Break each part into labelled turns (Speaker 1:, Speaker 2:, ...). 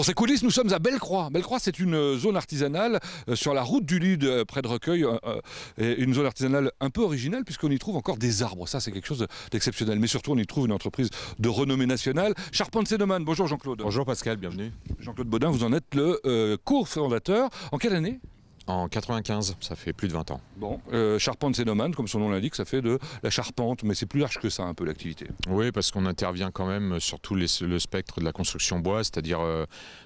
Speaker 1: Pour ces coulisses, nous sommes à Bellecroix. Bellecroix, c'est une zone artisanale sur la route du Lude, près de Recueil. Une zone artisanale un peu originale puisqu'on y trouve encore des arbres. Ça, c'est quelque chose d'exceptionnel. Mais surtout, on y trouve une entreprise de renommée nationale. Charpente Sénomane. Bonjour Jean-Claude.
Speaker 2: Bonjour Pascal, bienvenue.
Speaker 1: Jean-Claude Baudin, vous en êtes le cofondateur. En quelle année ?
Speaker 2: En 95, ça fait plus de 20 ans.
Speaker 1: Bon, charpente Sénomane, comme son nom l'indique, ça fait de la charpente, mais c'est plus large que ça un peu l'activité.
Speaker 2: Oui, parce qu'on intervient quand même sur tout le spectre de la construction bois, c'est-à-dire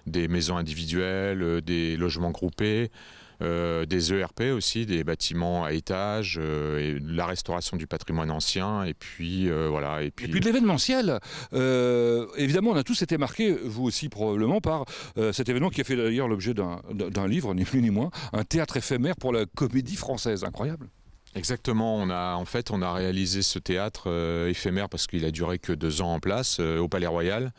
Speaker 2: des maisons individuelles, des logements groupés, des ERP aussi, des bâtiments à étages, et la restauration du patrimoine ancien, et puis voilà. Et puis
Speaker 1: de l'événementiel. Évidemment, on a tous été marqués, vous aussi probablement, par cet événement qui a fait d'ailleurs l'objet d'un livre, ni plus ni moins, un théâtre éphémère pour la comédie française. Incroyable.
Speaker 2: Exactement, on a réalisé ce théâtre éphémère parce qu'il a duré que 2 ans en place au Palais Royal.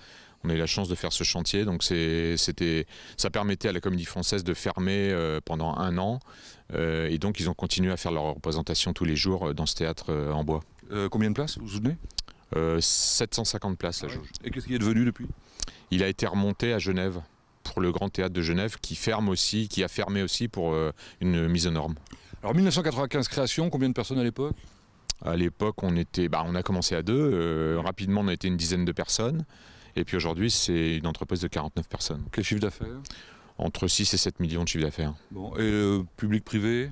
Speaker 2: On a eu la chance de faire ce chantier, donc ça permettait à la Comédie Française de fermer pendant 1 an. Et donc ils ont continué à faire leur représentation tous les jours dans ce théâtre en bois.
Speaker 1: Combien de places, vous vous souvenez ?
Speaker 2: 750 places la jauge.
Speaker 1: Et qu'est-ce qui est devenu depuis ?
Speaker 2: Il a été remonté à Genève pour le Grand Théâtre de Genève qui a fermé aussi pour une mise aux normes.
Speaker 1: Alors 1995 création, combien de personnes à l'époque ?
Speaker 2: À l'époque on a commencé à 2, rapidement on a été une dizaine de personnes. Et puis aujourd'hui, c'est une entreprise de 49 personnes.
Speaker 1: Quel chiffre d'affaires ?
Speaker 2: Entre 6 et 7 millions de chiffre d'affaires.
Speaker 1: Bon, et public-privé ?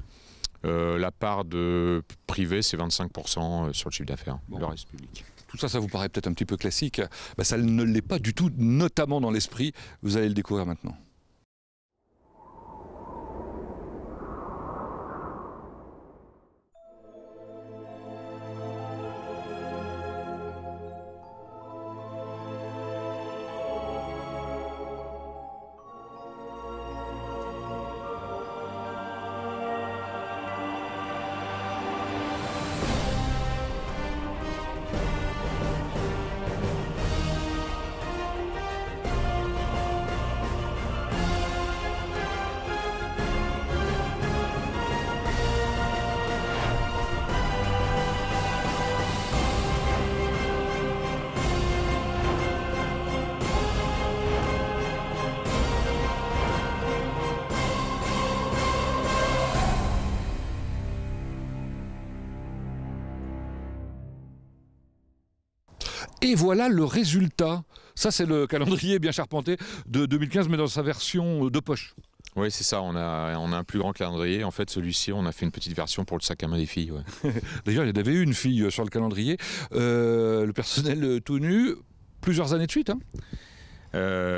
Speaker 2: La part de privé, c'est 25% sur le chiffre d'affaires. Bon. Le reste public.
Speaker 1: Tout ça, ça vous paraît peut-être un petit peu classique. Ça ne l'est pas du tout, notamment dans l'esprit. Vous allez le découvrir maintenant. Et voilà le résultat. Ça, c'est le calendrier bien charpenté de 2015, mais dans sa version de poche.
Speaker 2: Oui, c'est ça. On a un plus grand calendrier. En fait, celui-ci, on a fait une petite version pour le sac à main des filles. Ouais.
Speaker 1: D'ailleurs, il y avait eu une fille sur le calendrier. Le personnel tout nu, plusieurs années de suite.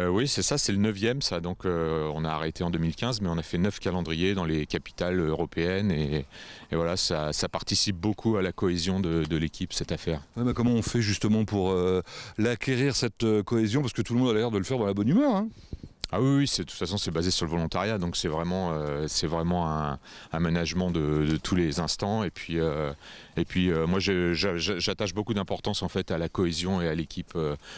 Speaker 2: Oui, c'est ça, c'est le 9e ça, donc on a arrêté en 2015, mais on a fait 9 calendriers dans les capitales européennes et voilà, ça participe beaucoup à la cohésion de l'équipe, cette affaire.
Speaker 1: Ouais, comment on fait justement pour l'acquérir, cette cohésion, parce que tout le monde a l'air de le faire dans la bonne humeur, hein ?
Speaker 2: Ah oui, de toute façon c'est basé sur le volontariat, donc c'est vraiment un management de tous les instants. Et puis moi j'attache beaucoup d'importance en fait à la cohésion et à l'équipe,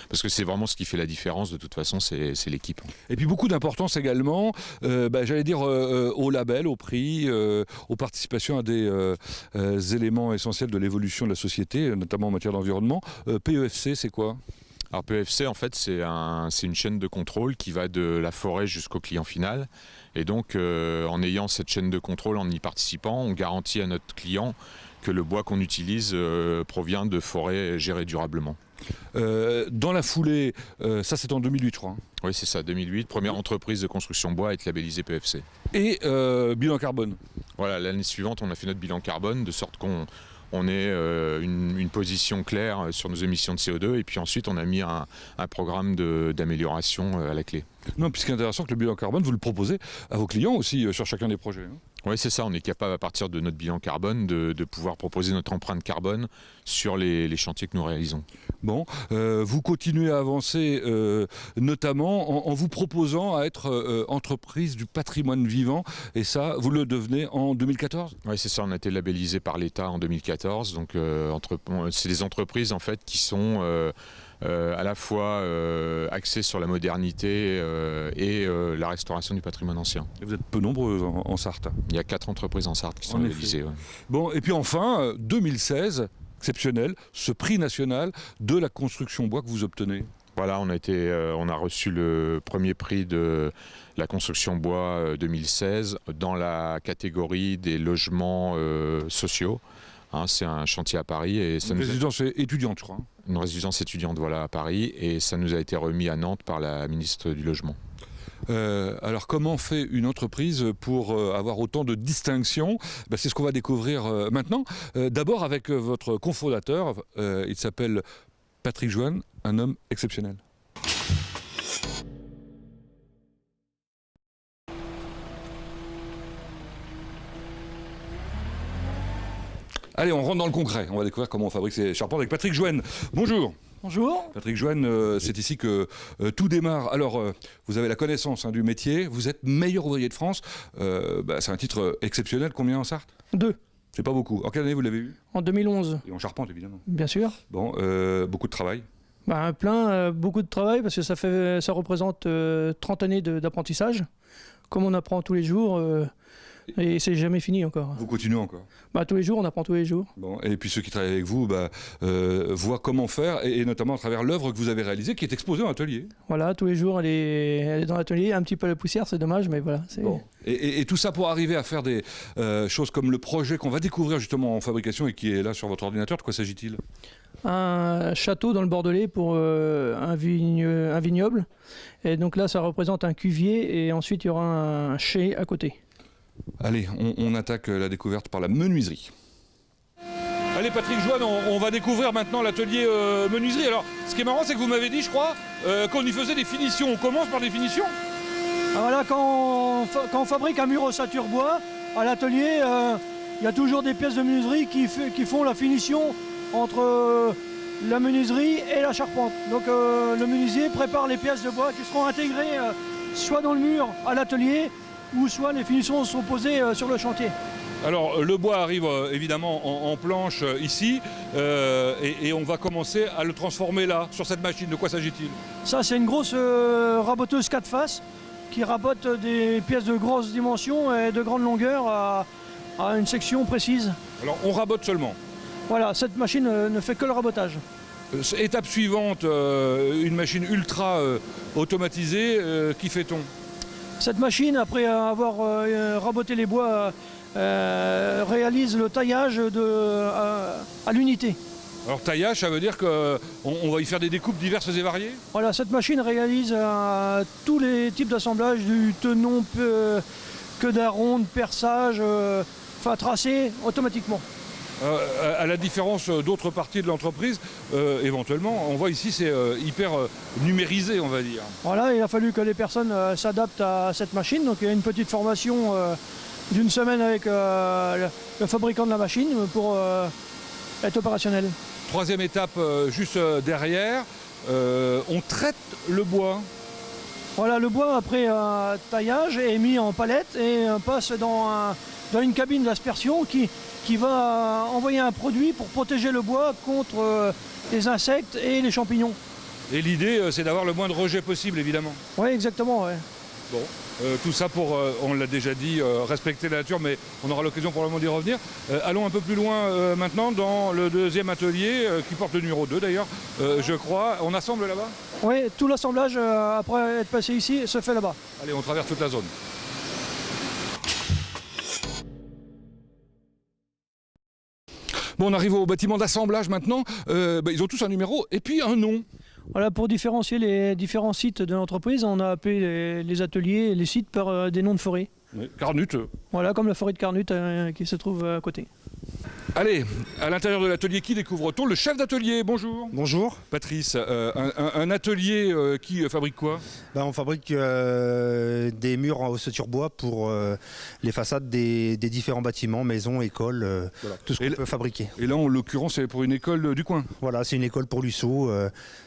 Speaker 2: parce que c'est vraiment ce qui fait la différence de toute façon, c'est l'équipe.
Speaker 1: Et puis beaucoup d'importance également, j'allais dire au label, au prix, aux participations à des éléments essentiels de l'évolution de la société, notamment en matière d'environnement. PEFC, c'est quoi ?
Speaker 2: Alors PEFC en fait c'est une chaîne de contrôle qui va de la forêt jusqu'au client final, et donc en ayant cette chaîne de contrôle, en y participant, on garantit à notre client que le bois qu'on utilise provient de forêts gérées durablement.
Speaker 1: Dans la foulée, ça c'est en 2008 je crois.
Speaker 2: Oui c'est ça, 2008, première entreprise de construction bois à être labellisée PEFC.
Speaker 1: Et bilan carbone.
Speaker 2: Voilà, l'année suivante on a fait notre bilan carbone de sorte qu'on ait une position claire sur nos émissions de CO2, et puis ensuite on a mis un programme d'amélioration à la clé.
Speaker 1: Non, puisqu'il est intéressant que le bilan carbone, vous le proposez à vos clients aussi sur chacun des projets.
Speaker 2: Oui, c'est ça, on est capable à partir de notre bilan carbone de pouvoir proposer notre empreinte carbone sur les chantiers que nous réalisons.
Speaker 1: Bon, vous continuez à avancer notamment en vous proposant à être entreprise du patrimoine vivant, et ça, vous le devenez en 2014 ?
Speaker 2: Oui, c'est ça, on a été labellisé par l'État en 2014, donc c'est des entreprises en fait qui sont à la fois axées sur la modernité et la restauration du patrimoine ancien.
Speaker 1: Et vous êtes peu nombreux en Sarthe.
Speaker 2: Il y a 4 entreprises en Sarthe qui sont labellisées. Ouais.
Speaker 1: Bon, et puis enfin, 2016, exceptionnel, ce prix national de la construction bois que vous obtenez.
Speaker 2: Voilà, on a reçu le premier prix de la construction bois 2016 dans la catégorie des logements sociaux. Hein, c'est un chantier à Paris. Et ça
Speaker 1: Une résidence étudiante, je crois.
Speaker 2: Une résidence étudiante, voilà, à Paris. Et ça nous a été remis à Nantes par la ministre du Logement.
Speaker 1: Alors comment fait une entreprise pour avoir autant de distinctions? C'est ce qu'on va découvrir maintenant. D'abord avec votre cofondateur, il s'appelle Patrick Joanne, un homme exceptionnel. Allez, on rentre dans le concret. On va découvrir comment on fabrique ces charpentes avec Patrick Joanne. Bonjour.
Speaker 3: Bonjour.
Speaker 1: Patrick Joanne, c'est ici que tout démarre. Alors, vous avez la connaissance du métier, vous êtes meilleur ouvrier de France. C'est un titre exceptionnel. Combien en Sarthe?
Speaker 3: 2.
Speaker 1: C'est pas beaucoup. En quelle année vous l'avez eu?
Speaker 3: En 2011.
Speaker 1: Et en charpente, évidemment.
Speaker 3: Bien sûr.
Speaker 1: Bon, beaucoup de travail.
Speaker 3: Beaucoup de travail parce que ça représente 30 années d'apprentissage. Comme on apprend tous les jours, et c'est jamais fini encore.
Speaker 1: Vous continuez encore?
Speaker 3: Tous les jours, on apprend tous les jours.
Speaker 1: Bon, et puis ceux qui travaillent avec vous voient comment faire, et notamment à travers l'œuvre que vous avez réalisée, qui est exposée en atelier.
Speaker 3: Voilà, tous les jours, elle est dans l'atelier. Un petit peu la poussière, c'est dommage, mais voilà.
Speaker 1: Bon. Et tout ça pour arriver à faire des choses comme le projet qu'on va découvrir justement en fabrication et qui est là sur votre ordinateur. De quoi s'agit-il?
Speaker 3: Un château dans le Bordelais pour un vignoble. Et donc là, ça représente un cuvier et ensuite il y aura un chai à côté.
Speaker 1: Allez, on attaque la découverte par la menuiserie. Allez Patrick Joanne, on va découvrir maintenant l'atelier menuiserie. Alors, ce qui est marrant, c'est que vous m'avez dit, je crois, qu'on y faisait des finitions. On commence par des finitions?
Speaker 3: Voilà, quand on fabrique un mur ossature bois, à l'atelier, il y a toujours des pièces de menuiserie qui font la finition entre la menuiserie et la charpente. Donc le menuisier prépare les pièces de bois qui seront intégrées soit dans le mur à l'atelier, ou soit les finitions sont posées sur le chantier.
Speaker 1: Alors le bois arrive évidemment en planche ici et on va commencer à le transformer là, sur cette machine. De quoi s'agit-il?
Speaker 3: Ça, c'est une grosse raboteuse 4 faces qui rabote des pièces de grosses dimensions et de grande longueur à une section précise.
Speaker 1: Alors on rabote seulement?
Speaker 3: Voilà, cette machine ne fait que le rabotage.
Speaker 1: Étape suivante, une machine ultra automatisée, qui fait-on?
Speaker 3: Cette machine, après avoir raboté les bois, réalise le taillage à l'unité.
Speaker 1: Alors taillage, ça veut dire qu'on va y faire des découpes diverses et variées?
Speaker 3: Voilà, cette machine réalise tous les types d'assemblage, du tenon, queue d'aronde, perçage, tracé automatiquement.
Speaker 1: À la différence d'autres parties de l'entreprise, éventuellement, on voit ici c'est hyper numérisé, on va dire.
Speaker 3: Voilà, il a fallu que les personnes s'adaptent à cette machine. Donc il y a une petite formation d'une semaine avec le fabricant de la machine pour être opérationnel.
Speaker 1: Troisième étape, juste derrière, on traite le bois.
Speaker 3: Voilà, le bois après taillage est mis en palette et passe dans une cabine d'aspersion qui va envoyer un produit pour protéger le bois contre les insectes et les champignons.
Speaker 1: Et l'idée, c'est d'avoir le moins de rejet possible, évidemment.
Speaker 3: Oui, exactement. Ouais.
Speaker 1: Bon, tout ça pour, on l'a déjà dit, respecter la nature, mais on aura l'occasion probablement d'y revenir. Allons un peu plus loin maintenant dans le deuxième atelier, qui porte le numéro 2 d'ailleurs, je crois. On assemble là-bas?
Speaker 3: Oui, tout l'assemblage, après être passé ici, se fait là-bas.
Speaker 1: Allez, on traverse toute la zone. Bon, on arrive au bâtiment d'assemblage maintenant. Ils ont tous un numéro et puis un nom.
Speaker 3: Voilà, pour différencier les différents sites de l'entreprise, on a appelé les ateliers, les sites par des noms de forêt.
Speaker 1: Oui. Carnut.
Speaker 3: Voilà, comme la forêt de Carnut qui se trouve à côté.
Speaker 1: Allez, à l'intérieur de l'atelier, qui découvre-t-on? Le chef d'atelier, bonjour.
Speaker 4: Bonjour.
Speaker 1: Patrice, un atelier qui fabrique quoi?
Speaker 4: On fabrique des murs en ossature bois pour les façades des différents bâtiments, maisons, écoles,
Speaker 1: Voilà.
Speaker 4: tout ce qu'on peut fabriquer.
Speaker 1: Et là, en l'occurrence, c'est pour une école du coin.
Speaker 4: Voilà, c'est une école pour Lusso.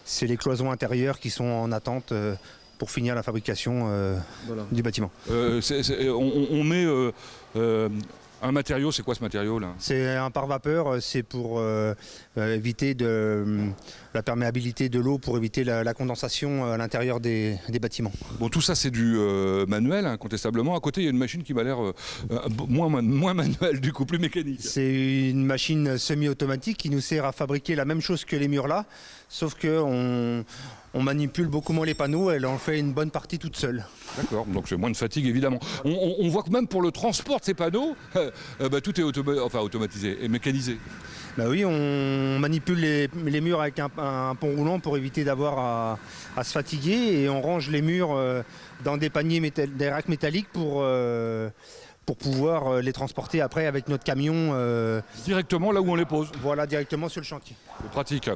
Speaker 4: C'est les cloisons intérieures qui sont en attente pour finir la fabrication du bâtiment.
Speaker 1: On met un matériau, c'est quoi ce matériau là?
Speaker 4: C'est un pare-vapeur, c'est pour éviter la perméabilité de l'eau, pour éviter la condensation à l'intérieur des bâtiments.
Speaker 1: Bon, tout ça c'est du manuel, incontestablement. À côté, il y a une machine qui m'a l'air moins manuelle, du coup, plus mécanique.
Speaker 4: C'est une machine semi-automatique qui nous sert à fabriquer la même chose que les murs là, sauf que on manipule beaucoup moins les panneaux, elle en fait une bonne partie toute seule.
Speaker 1: D'accord, donc c'est moins de fatigue évidemment. On voit que même pour le transport de ces panneaux, tout est automatisé et mécanisé.
Speaker 4: Bah oui, on manipule les murs avec un pont roulant pour éviter d'avoir à se fatiguer, et on range les murs dans des paniers, des racks métalliques pour pouvoir les transporter après avec notre camion.
Speaker 1: Directement là où on les pose.
Speaker 4: Voilà, directement sur le chantier.
Speaker 1: C'est pratique.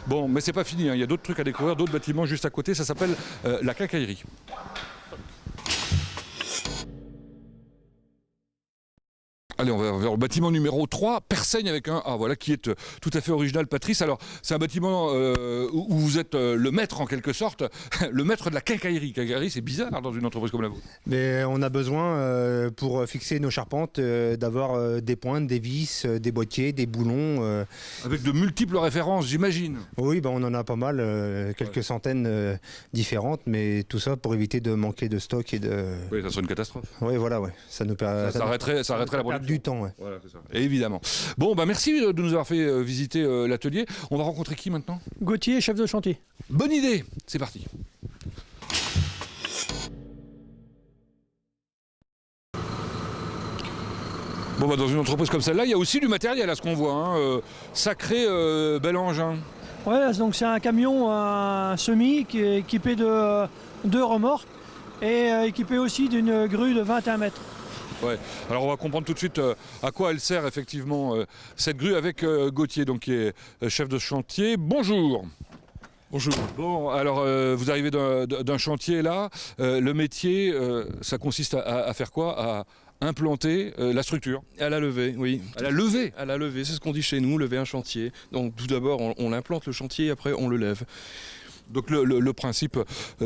Speaker 1: Bon, mais c'est pas fini, hein. Il y a d'autres trucs à découvrir, d'autres bâtiments juste à côté, ça s'appelle la quincaillerie. Allez, on va vers le bâtiment numéro 3, Persaigne avec un A, voilà, qui est tout à fait original, Patrice. Alors, c'est un bâtiment où vous êtes le maître, en quelque sorte, le maître de la quincaillerie. Quincaillerie, c'est bizarre dans une entreprise comme la vôtre.
Speaker 4: Mais on a besoin, pour fixer nos charpentes, d'avoir des pointes, des vis, des boîtiers, des boulons.
Speaker 1: Avec de multiples références, j'imagine.
Speaker 4: Oui, on en a pas mal, quelques centaines différentes, mais tout ça pour éviter de manquer de stock et de...
Speaker 1: Oui, ça serait une catastrophe.
Speaker 4: Oui, voilà, ouais. Ça nous permet...
Speaker 1: Ça arrêterait la production.
Speaker 4: Du temps, ouais.
Speaker 1: Voilà, c'est ça. Évidemment. Bon, merci de nous avoir fait visiter l'atelier. On va rencontrer qui maintenant?
Speaker 3: Gauthier, chef de chantier.
Speaker 1: Bonne idée. C'est parti. Bon, dans une entreprise comme celle-là, il y a aussi du matériel à ce qu'on voit. Hein. Sacré bel engin.
Speaker 3: Ouais, donc c'est un camion, un semi qui est équipé de 2 remorques et équipé aussi d'une grue de 21 mètres.
Speaker 1: Ouais. Alors on va comprendre tout de suite à quoi elle sert effectivement cette grue avec Gauthier, donc qui est chef de chantier. Bonjour.
Speaker 5: Bonjour.
Speaker 1: Bon, alors vous arrivez d'un chantier là. Le métier, ça consiste à faire quoi? À implanter la structure.
Speaker 5: À la levée, oui.
Speaker 1: À la levée?
Speaker 5: À la levée, c'est ce qu'on dit chez nous, lever un chantier. Donc tout d'abord, on implante le chantier, après on le lève.
Speaker 1: Donc le principe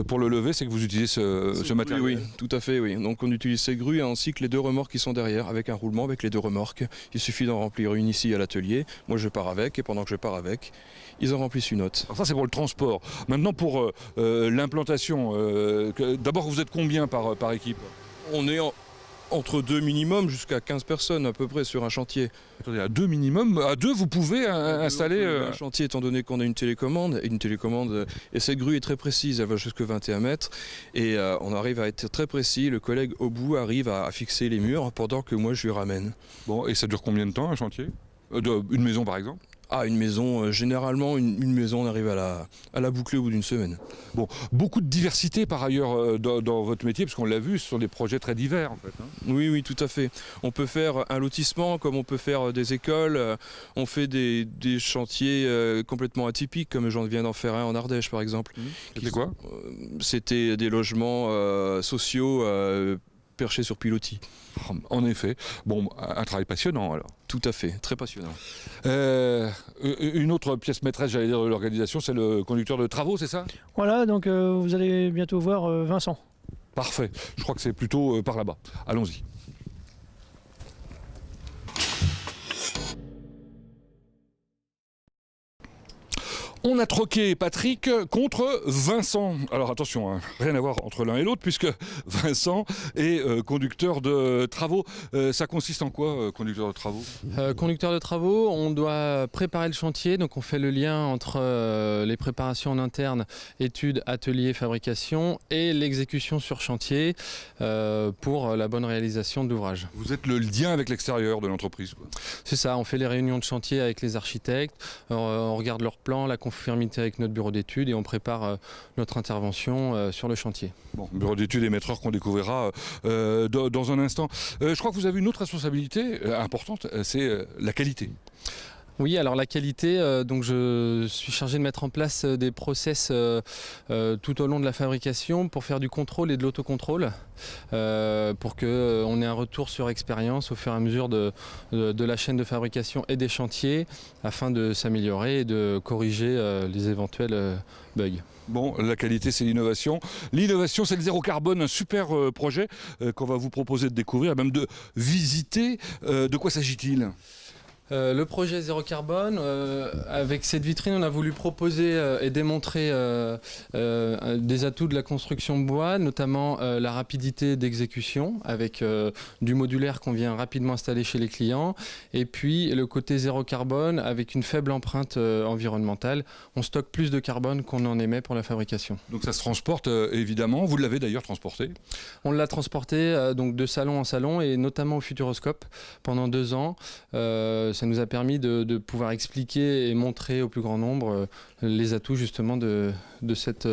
Speaker 1: pour le lever, c'est que vous utilisez ce matériel.
Speaker 5: Oui, tout à fait, oui. Donc on utilise ces grues ainsi que les 2 remorques qui sont derrière, avec un roulement avec les 2 remorques. Il suffit d'en remplir une ici à l'atelier. Moi je pars avec, et pendant que je pars avec, ils en remplissent une autre.
Speaker 1: Alors ça c'est pour le transport. Maintenant pour l'implantation, d'abord vous êtes combien par équipe?
Speaker 5: On est entre 2 minimum jusqu'à 15 personnes à peu près sur un chantier.
Speaker 1: Attendez, à 2 minimum, à 2 vous pouvez installer...
Speaker 5: Un chantier étant donné qu'on a une télécommande, et cette grue est très précise, elle va jusqu'à 21 mètres, et on arrive à être très précis, le collègue au bout arrive à fixer les murs pendant que moi je lui ramène.
Speaker 1: Bon, et ça dure combien de temps un chantier? Une maison par exemple?
Speaker 5: Ah, une maison, généralement une maison on arrive à la boucler au bout d'une semaine.
Speaker 1: Bon, beaucoup de diversité par ailleurs dans votre métier, parce qu'on l'a vu, ce sont des projets très divers en fait. Hein.
Speaker 5: Oui, tout à fait. On peut faire un lotissement comme on peut faire des écoles, on fait des chantiers complètement atypiques, comme j'en viens d'en faire un en Ardèche par exemple.
Speaker 1: C'était quoi?
Speaker 5: C'était des logements sociaux perchés sur pilotis.
Speaker 1: En effet. Bon, un travail passionnant alors.
Speaker 5: Tout à fait, très passionnant.
Speaker 1: Une autre pièce maîtresse, j'allais dire, de l'organisation, c'est le conducteur de travaux, c'est ça?
Speaker 3: Voilà, donc vous allez bientôt voir Vincent.
Speaker 1: Parfait. Je crois que c'est plutôt par là-bas. Allons-y. On a troqué Patrick contre Vincent. Alors attention, hein, rien à voir entre l'un et l'autre, puisque Vincent est conducteur de travaux. Ça consiste en quoi, conducteur de travaux?
Speaker 6: Conducteur de travaux, on doit préparer le chantier, donc on fait le lien entre les préparations en interne, études, ateliers, fabrication, et l'exécution sur chantier pour la bonne réalisation de l'ouvrage.
Speaker 1: Vous êtes le lien avec l'extérieur de l'entreprise, quoi.
Speaker 6: C'est ça, on fait les réunions de chantier avec les architectes, on regarde leurs plans, la conformité avec notre bureau d'études et on prépare notre intervention sur le chantier.
Speaker 1: Bon, bureau d'études émetteur qu'on découvrira dans un instant. Je crois que vous avez une autre responsabilité importante, c'est la qualité.
Speaker 6: Oui, alors la qualité, donc je suis chargé de mettre en place des process tout au long de la fabrication pour faire du contrôle et de l'autocontrôle, pour qu'on ait un retour sur expérience au fur et à mesure de la chaîne de fabrication et des chantiers, afin de s'améliorer et de corriger les éventuels bugs.
Speaker 1: Bon, la qualité, c'est l'innovation. L'innovation, c'est le zéro carbone, un super projet qu'on va vous proposer de découvrir, même de visiter. De quoi s'agit-il ?
Speaker 6: Le projet Zéro Carbone, avec cette vitrine, on a voulu proposer et démontrer des atouts de la construction bois, notamment la rapidité d'exécution avec du modulaire qu'on vient rapidement installer chez les clients, et puis le côté zéro carbone avec une faible empreinte environnementale. On stocke plus de carbone qu'on en émet pour la fabrication.
Speaker 1: Donc ça se transporte évidemment, vous l'avez d'ailleurs transporté.
Speaker 6: On l'a transporté donc de salon en salon et notamment au Futuroscope pendant 2 ans. Ça nous a permis de pouvoir expliquer et montrer au plus grand nombre les atouts justement de cet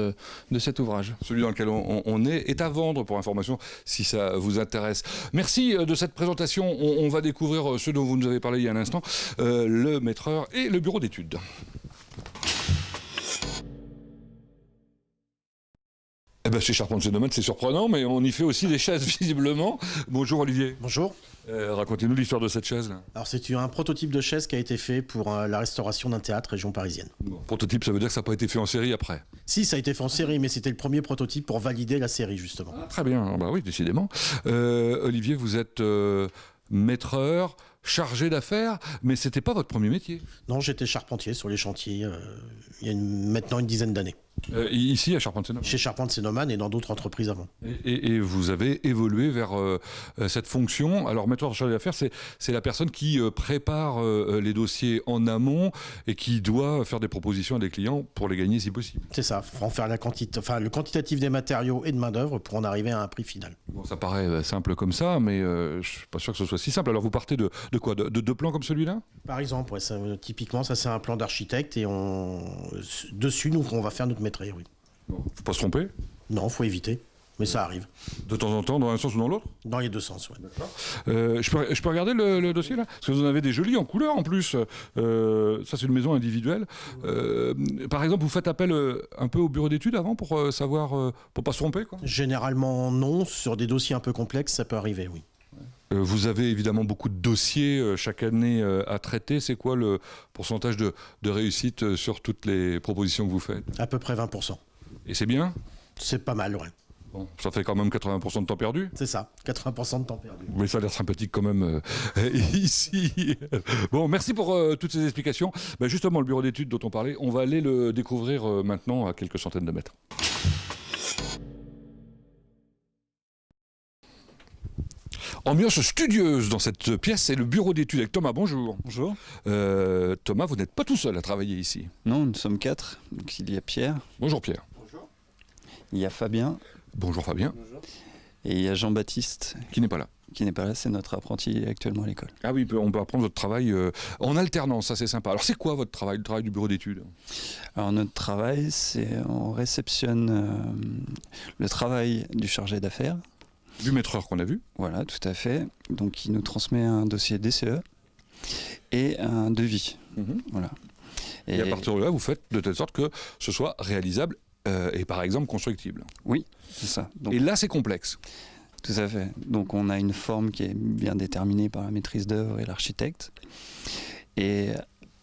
Speaker 6: ouvrage.
Speaker 1: Celui dans lequel on est à vendre pour information si ça vous intéresse. Merci de cette présentation. On va découvrir ce dont vous nous avez parlé il y a un instant, le maîtreur et le bureau d'études. Eh ben, chez Charpentier-Domaine, c'est surprenant, mais on y fait aussi des chaises visiblement. Bonjour Olivier.
Speaker 7: Bonjour.
Speaker 1: Racontez-nous l'histoire de cette chaise-là.
Speaker 7: Alors c'est un prototype de chaise qui a été fait pour la restauration d'un théâtre région parisienne.
Speaker 1: Bon, prototype, ça veut dire que ça n'a pas été fait en série après.
Speaker 7: Si, ça a été fait en série, mais c'était le premier prototype pour valider la série justement.
Speaker 1: Très bien, bah oui, décidément. Olivier, vous êtes maîtreur, chargé d'affaires, mais c'était pas votre premier métier.
Speaker 7: Non, j'étais charpentier sur les chantiers il y a maintenant une dizaine d'années.
Speaker 1: Ici, à Charpentier-Domaine.
Speaker 7: Chez Charpentier-Domaine et dans d'autres entreprises avant.
Speaker 1: Et vous avez évolué vers cette fonction. Alors, maîtreur chargé d'affaires, c'est la personne qui prépare les dossiers en amont et qui doit faire des propositions à des clients pour les gagner si possible.
Speaker 7: C'est ça, en faire le quantitatif des matériaux et de main-d'œuvre pour en arriver à un prix final.
Speaker 1: Bon, ça paraît simple comme ça, mais je ne suis pas sûr que ce soit si simple. Alors, vous partez de quoi, de 2 plans comme celui-là?
Speaker 7: Par exemple, ouais, typiquement, ça c'est un plan d'architecte et dessus, nous, on va faire notre maîtrise. Oui.
Speaker 1: Bon, faut pas se tromper.
Speaker 7: Non, faut éviter, mais ça arrive.
Speaker 1: De temps en temps, dans un sens ou dans l'autre?
Speaker 7: Dans les deux sens, oui.
Speaker 1: Je peux regarder le dossier là? Parce que vous en avez des jolis en couleur en plus. Ça, c'est une maison individuelle. Par exemple, vous faites appel un peu au bureau d'études avant pour savoir, pour pas se tromper, quoi?
Speaker 7: Généralement, non. Sur des dossiers un peu complexes, ça peut arriver, oui.
Speaker 1: Vous avez évidemment beaucoup de dossiers chaque année à traiter. C'est quoi le pourcentage de réussite sur toutes les propositions que vous faites?
Speaker 7: À peu près 20%.
Speaker 1: Et c'est bien?
Speaker 7: C'est pas mal, ouais.
Speaker 1: Bon, ça fait quand même 80% de temps perdu.
Speaker 7: C'est ça, 80% de temps perdu.
Speaker 1: Mais ça a l'air sympathique quand même ici. Bon, merci pour toutes ces explications. Ben justement, le bureau d'études dont on parlait, on va aller le découvrir maintenant à quelques centaines de mètres. Ambiance studieuse dans cette pièce, c'est le bureau d'études avec Thomas. Bonjour.
Speaker 8: Bonjour.
Speaker 1: Thomas, vous n'êtes pas tout seul à travailler ici.
Speaker 8: Non, nous sommes 4. Donc, il y a Pierre.
Speaker 1: Bonjour Pierre.
Speaker 8: Bonjour. Il y a Fabien.
Speaker 1: Bonjour Fabien.
Speaker 8: Bonjour. Et il y a Jean-Baptiste.
Speaker 1: Qui n'est pas là.
Speaker 8: Qui n'est pas là, c'est notre apprenti actuellement à l'école.
Speaker 1: Ah oui, on peut apprendre votre travail en alternance, ça c'est sympa. Alors c'est quoi votre travail, le travail du bureau d'études?
Speaker 8: Alors notre travail, c'est on réceptionne le travail du chargé d'affaires.
Speaker 1: Du maîtreur qu'on a vu.
Speaker 8: Voilà, tout à fait. Donc il nous transmet un dossier DCE et un devis. Voilà.
Speaker 1: Et à partir de là, vous faites de telle sorte que ce soit réalisable et par exemple constructible.
Speaker 8: Oui, c'est ça. Donc,
Speaker 1: et là, c'est complexe.
Speaker 8: Tout à fait. Donc on a une forme qui est bien déterminée par la maîtrise d'œuvre et l'architecte. Et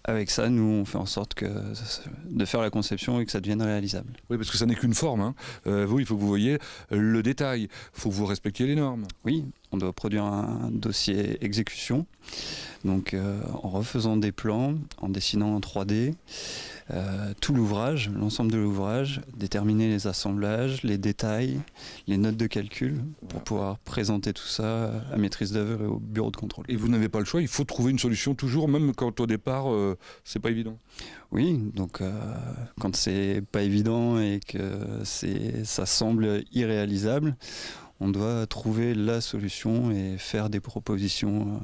Speaker 8: avec ça, nous, on fait en sorte de faire la conception et que ça devienne réalisable.
Speaker 1: Oui, parce que ça n'est qu'une forme. Hein. Vous, il faut que vous voyez le détail. Il faut que vous respectiez les normes.
Speaker 8: Oui, on doit produire un dossier exécution. Donc en refaisant des plans, en dessinant en 3D, tout l'ouvrage, l'ensemble de l'ouvrage, déterminer les assemblages, les détails, les notes de calcul pour pouvoir présenter tout ça à maîtrise d'œuvre et au bureau de contrôle.
Speaker 1: Et vous n'avez pas le choix, il faut trouver une solution toujours, même quand au départ c'est pas évident.
Speaker 8: Oui, donc quand c'est pas évident et que ça semble irréalisable, on doit trouver la solution et faire des propositions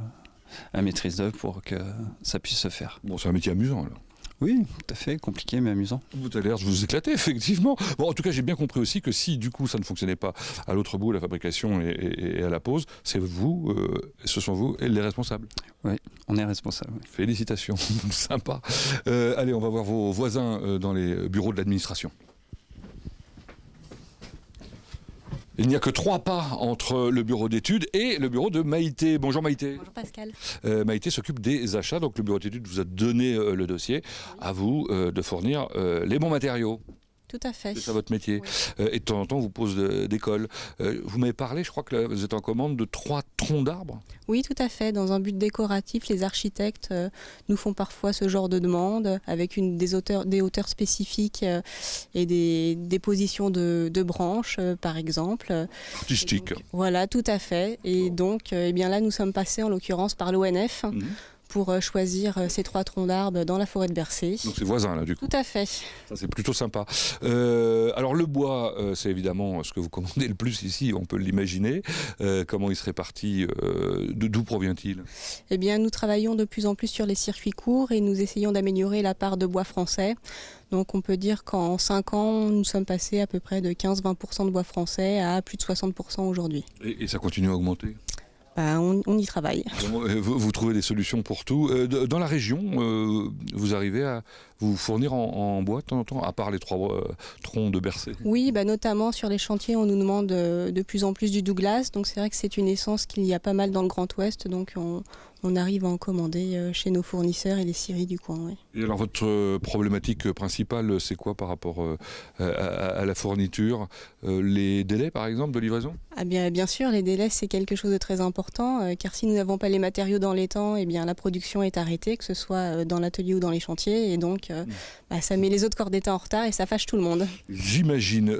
Speaker 8: à maîtrise d'œuvre pour que ça puisse se faire.
Speaker 1: Bon, c'est un métier amusant alors.
Speaker 8: Oui, tout à fait, compliqué mais amusant.
Speaker 1: Vous avez l'air de vous éclater, effectivement. Bon, en tout cas, j'ai bien compris aussi que si, du coup, ça ne fonctionnait pas à l'autre bout, la fabrication et à la pose, c'est vous, ce sont vous les responsables.
Speaker 8: Oui, on est responsable. Oui.
Speaker 1: Félicitations, sympa. Allez, on va voir vos voisins dans les bureaux de l'administration. Il n'y a que 3 pas entre le bureau d'études et le bureau de Maïté. Bonjour Maïté.
Speaker 9: Bonjour Pascal.
Speaker 1: Maïté s'occupe des achats, donc le bureau d'études vous a donné le dossier. À vous de fournir les bons matériaux.
Speaker 9: tout à fait.
Speaker 1: C'est ça votre métier.
Speaker 9: Oui.
Speaker 1: Et de temps en temps, vous posez des cols. Vous m'avez parlé, je crois que là, vous êtes en commande de 3 troncs d'arbres.
Speaker 9: Oui, tout à fait. Dans un but décoratif, les architectes nous font parfois ce genre de demande avec des hauteurs spécifiques et des positions de branches, par exemple.
Speaker 1: Artistique.
Speaker 9: Donc, voilà, tout à fait. Et donc, eh bien là, nous sommes passés en l'occurrence par l'ONF. Pour choisir ces 3 troncs d'arbres dans la forêt de Bercé.
Speaker 1: Donc c'est voisin là du coup.
Speaker 9: Tout à fait.
Speaker 1: Ça c'est plutôt sympa. Alors le bois, c'est évidemment ce que vous commandez le plus ici, on peut l'imaginer. Comment il se répartit d'où provient-il?
Speaker 9: Eh bien nous travaillons de plus en plus sur les circuits courts et nous essayons d'améliorer la part de bois français. Donc on peut dire qu'en 5 ans, nous sommes passés à peu près de 15-20% de bois français à plus de 60% aujourd'hui.
Speaker 1: Et ça continue à augmenter?
Speaker 9: On y travaille.
Speaker 1: Vous trouvez des solutions pour tout. Dans la région, vous arrivez à vous fournir en bois de temps en temps, à part les 3 troncs de Bercé?
Speaker 9: Oui, notamment sur les chantiers, on nous demande de plus en plus du Douglas. Donc c'est vrai que c'est une essence qu'il y a pas mal dans le Grand Ouest. Donc on arrive à en commander chez nos fournisseurs et les scieries du coin. Oui.
Speaker 1: Et alors votre problématique principale, c'est quoi par rapport à la fourniture? Les délais par exemple de livraison?
Speaker 9: Bien sûr, les délais c'est quelque chose de très important car si nous n'avons pas les matériaux dans les temps, la production est arrêtée, que ce soit dans l'atelier ou dans les chantiers. Et donc ça met les autres corps d'État en retard et ça fâche tout le monde.
Speaker 1: J'imagine.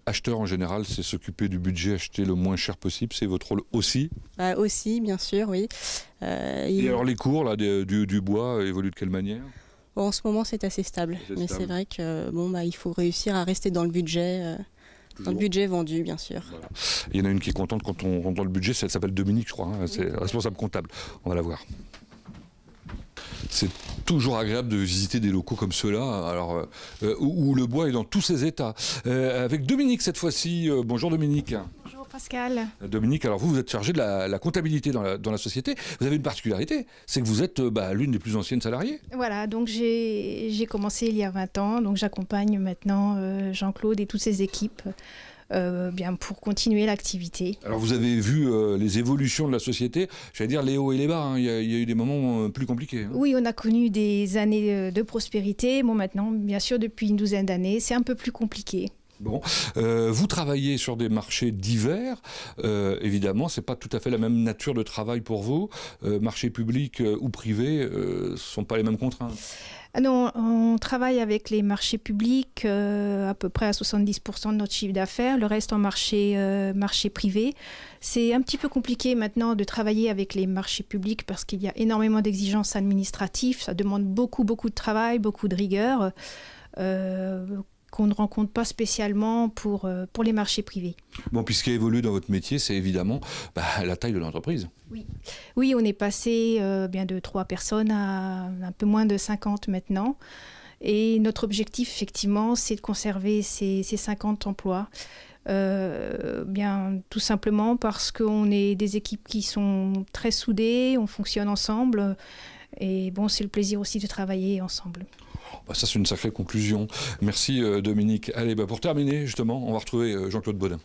Speaker 1: Acheteur en général, c'est s'occuper du budget, acheter le moins cher possible. C'est votre rôle aussi?
Speaker 9: Aussi, bien sûr, oui.
Speaker 1: Et alors les cours là, du bois évoluent de quelle manière?
Speaker 9: En ce moment, c'est assez stable. Mais c'est vrai que il faut réussir à rester dans le budget. Dans le budget vendu, bien sûr.
Speaker 1: Voilà. Il y en a une qui est contente quand on rentre dans le budget, elle s'appelle Dominique, je crois. C'est responsable comptable. On va la voir. C'est toujours agréable de visiter des locaux comme ceux-là, alors où le bois est dans tous ses états. Avec Dominique cette fois-ci. Bonjour Dominique.
Speaker 10: Bonjour Pascal.
Speaker 1: Dominique, alors vous êtes chargé de la comptabilité dans la société. Vous avez une particularité, c'est que vous êtes l'une des plus anciennes salariées.
Speaker 10: Voilà, donc j'ai commencé il y a 20 ans, donc j'accompagne maintenant Jean-Claude et toutes ses équipes. Pour continuer l'activité.
Speaker 1: Alors vous avez vu les évolutions de la société, j'allais dire les hauts et les bas, hein. Il y a eu des moments plus compliqués. Hein.
Speaker 10: Oui, on a connu des années de prospérité. Bon, maintenant, bien sûr, depuis une douzaine d'années, c'est un peu plus compliqué.
Speaker 1: Bon, vous travaillez sur des marchés divers, évidemment, c'est pas tout à fait la même nature de travail pour vous. Marché public ou privé, ce sont pas les mêmes contraintes.
Speaker 10: Non, on travaille avec les marchés publics à peu près à 70% de notre chiffre d'affaires, le reste en marché privé. C'est un petit peu compliqué maintenant de travailler avec les marchés publics parce qu'il y a énormément d'exigences administratives, ça demande beaucoup de travail, beaucoup de rigueur. Qu'on ne rencontre pas spécialement pour les marchés privés.
Speaker 1: Bon, puis ce qui a évolué dans votre métier, c'est évidemment la taille de l'entreprise.
Speaker 10: Oui, on est passé de 3 personnes à un peu moins de 50 maintenant. Et notre objectif, effectivement, c'est de conserver ces 50 emplois. Tout simplement parce qu'on est des équipes qui sont très soudées, on fonctionne ensemble. Et c'est le plaisir aussi de travailler ensemble.
Speaker 1: Ça, c'est une sacrée conclusion. Merci Dominique. Allez, pour terminer, justement, on va retrouver Jean-Claude Baudin.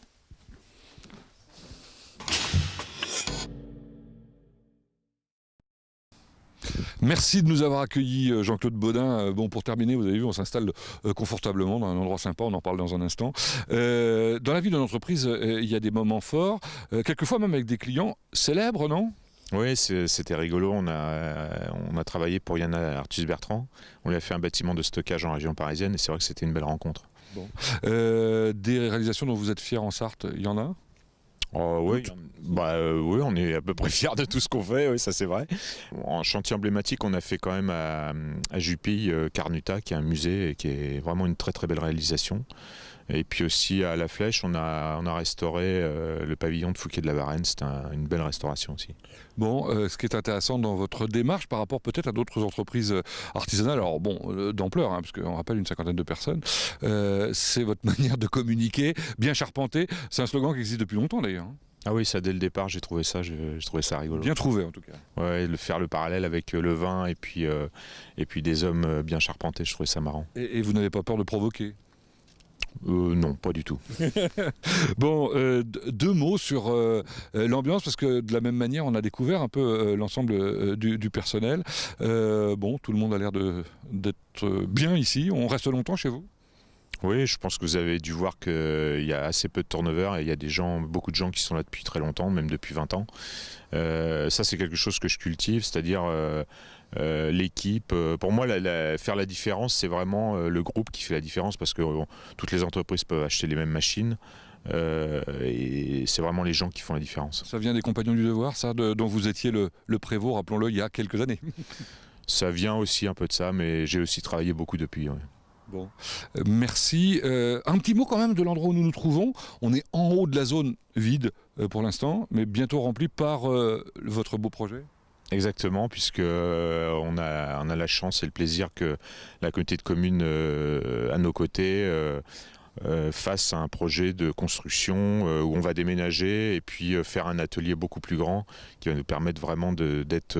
Speaker 1: Merci de nous avoir accueillis, Jean-Claude Baudin. Pour terminer, vous avez vu, on s'installe confortablement dans un endroit sympa, on en parle dans un instant. Dans la vie d'une entreprise, il y a des moments forts, quelquefois même avec des clients célèbres, non ?
Speaker 2: Oui, c'était rigolo. On a travaillé pour Yann Arthus-Bertrand. On lui a fait un bâtiment de stockage en région parisienne et c'est vrai que c'était une belle rencontre.
Speaker 1: Bon. Des réalisations dont vous êtes fiers en Sarthe, il y en a ?
Speaker 2: Oui, on est à peu près fiers de tout ce qu'on fait, oui, ça c'est vrai. En chantier emblématique, on a fait quand même à Jupille, Carnuta, qui est un musée et qui est vraiment une très très belle réalisation. Et puis aussi à La Flèche, on a restauré le pavillon de Fouquier de la Varenne, c'est une belle restauration aussi.
Speaker 1: Bon, ce qui est intéressant dans votre démarche par rapport peut-être à d'autres entreprises artisanales, alors d'ampleur, parce qu'on rappelle une 50aine de personnes, c'est votre manière de communiquer, bien charpenté. C'est un slogan qui existe depuis longtemps d'ailleurs.
Speaker 2: Ah oui, ça dès le départ, j'ai trouvé ça rigolo.
Speaker 1: Bien trouvé en tout cas.
Speaker 2: Ouais, faire le parallèle avec le vin et puis des hommes bien charpentés, je trouvais ça marrant.
Speaker 1: Et vous n'avez pas peur de provoquer ?
Speaker 2: Non, pas du tout.
Speaker 1: Bon, 2 mots sur l'ambiance, parce que de la même manière, on a découvert un peu l'ensemble du personnel. Tout le monde a l'air d'être bien ici. On reste longtemps chez vous ?
Speaker 2: Oui, je pense que vous avez dû voir qu'il y a assez peu de turnover et il y a beaucoup de gens qui sont là depuis très longtemps, même depuis 20 ans. Ça, c'est quelque chose que je cultive, c'est-à-dire l'équipe. Pour moi, faire la différence, c'est vraiment le groupe qui fait la différence parce que toutes les entreprises peuvent acheter les mêmes machines. Et c'est vraiment les gens qui font la différence.
Speaker 1: Ça vient des Compagnons du Devoir, ça, dont vous étiez le prévôt, rappelons-le, il y a quelques années.
Speaker 2: Ça vient aussi un peu de ça, mais j'ai aussi travaillé beaucoup depuis. Ouais.
Speaker 1: Bon, merci. Un petit mot quand même de l'endroit où nous nous trouvons. On est en haut de la zone vide pour l'instant, mais bientôt remplie par votre beau projet.
Speaker 2: Exactement, puisque on a la chance et le plaisir que la communauté de communes à nos côtés face à un projet de construction où on va déménager et puis faire un atelier beaucoup plus grand qui va nous permettre vraiment d'être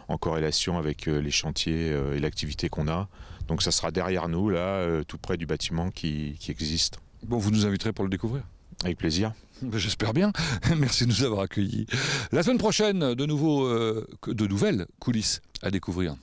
Speaker 2: en corrélation avec les chantiers et l'activité qu'on a. Donc ça sera derrière nous, là, tout près du bâtiment qui existe.
Speaker 1: Bon, vous nous inviterez pour le découvrir.
Speaker 2: Avec plaisir.
Speaker 1: J'espère bien. Merci de nous avoir accueillis. La semaine prochaine, de nouvelles coulisses à découvrir.